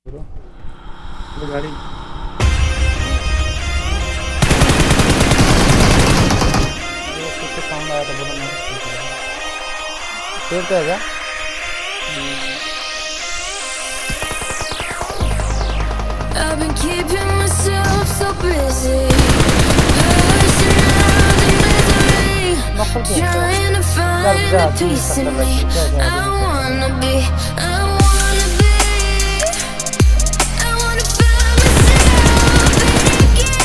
गाड़ी साउंड आया था बोला मैं फिर तो है क्या I've been keeping myself so busy, pushing out the misery, trying to find a peace in me. I wanna be, I wanna be, I wanna find myself, but again, it's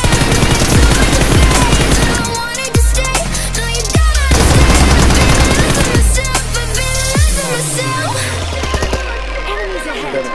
always a phase. I wanted to stay, no you don't understand. I've been losing myself, enemies ahead.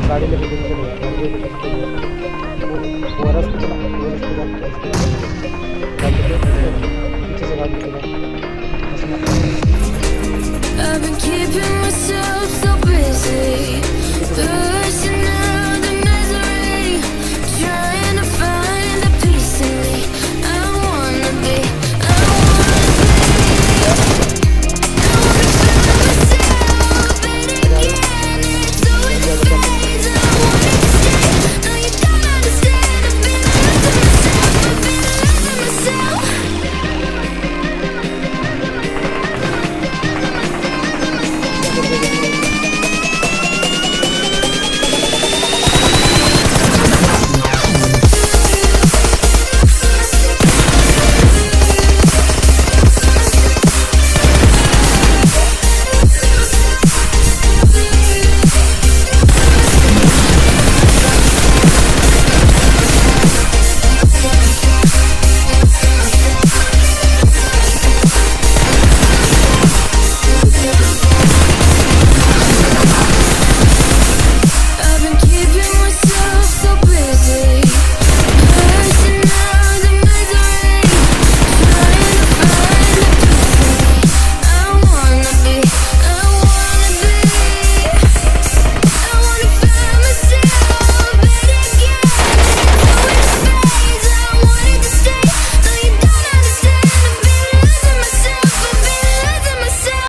गाड़ी लेके चले गए वो रस